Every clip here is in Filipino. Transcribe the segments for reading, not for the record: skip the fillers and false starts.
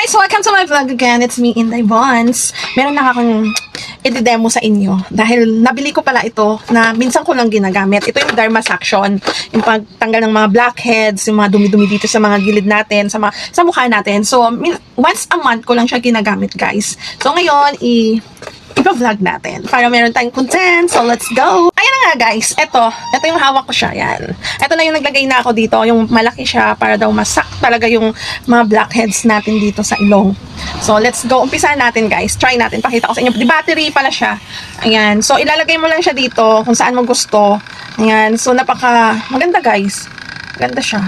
guys! Welcome to my vlog again. It's me, Inday Bonds. Meron na akong i-demo sa inyo dahil nabili ko pala ito na minsan ko lang ginagamit. Ito yung Dermasaction, yung pagtanggal ng mga blackheads, yung mga dumi-dumi dito sa mga gilid natin, sa mukha natin. So, once a month ko lang siya ginagamit, guys. So, ngayon, ipa-vlog natin para meron tayong content. So, let's go! Ayan na nga, guys. Ito yung hawak ko siya. Yan. Ito na yung naglagay na ako dito. Yung malaki siya para daw masak talaga yung mga blackheads natin dito sa ilong. So, let's go. Umpisahan natin, guys. Try natin. Pakita ko sa inyo. Di battery pala siya. Ayan. So, ilalagay mo lang siya dito kung saan mo gusto. Ayan. So, maganda, guys. Maganda siya.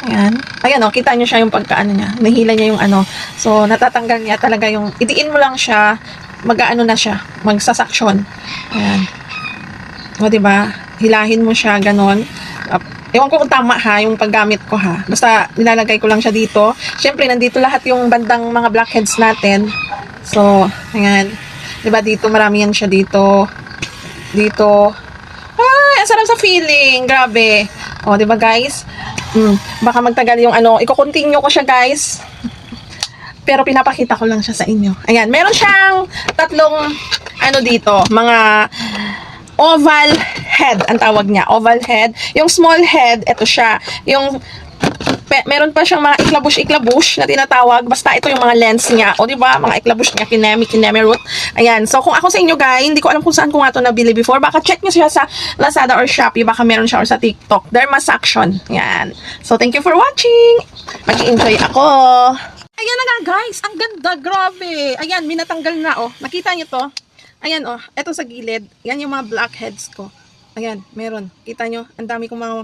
Ayan. Ayan, o. Kita nyo siya yung pagkaano niya. Nahila niya yung ano. So, natatanggal niya talaga yung, idiin mo lang siya, mag-ano na siya, magsasaksyon. Ayan. O, diba? Hilahin mo siya, ganon. Ewan ko kung tama ha, yung paggamit ko ha. Basta, nilalagay ko lang siya dito. Siyempre, nandito lahat yung bandang mga blackheads natin. So, ayan. Diba, dito, marami yan siya dito. Dito. Ay, ang sarap sa feeling. Grabe. O, diba, guys? Baka magtagal yung ano. Iko-continue ko siya, guys. Pero pinapakita ko lang siya sa inyo. Ayan, meron siyang tatlong ano dito, mga oval head ang tawag niya, oval head. Yung small head, ito siya. Yung meron pa siyang mga iklabush na tinatawag. Basta ito yung mga lens niya. O diba, mga iklabush niya, kinemi root. Ayan. So kung ako sa inyo guys, hindi ko alam kung saan ko nga ito nabili before. Baka check nyo siya sa Lazada or Shopee. Baka meron siya or sa TikTok. Dermasaction. Ayan. So thank you for watching. Mag-enjoy ako. Ayan na nga guys. Ang ganda. Grabe. Ayan, minatanggal na oh. Nakita nyo to? Ayan oh. Ito sa gilid. Yan yung mga blackheads ko. Ayan, meron. Kita nyo? Ang dami kong mga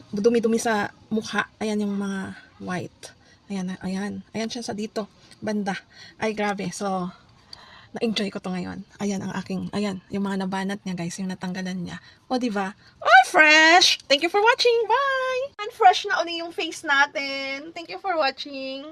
dumi-dumi sa mukha. Ayan yung mga white. Ayan, ayan. Ayan siya sa dito. Banda. Ay, grabe. So, na-enjoy ko to ngayon. Ayan ang aking, ayan. Yung mga nabanat niya, guys. Yung natanggalan niya. O, diba? Oh, fresh! Thank you for watching. Bye! And fresh na uli yung face natin. Thank you for watching.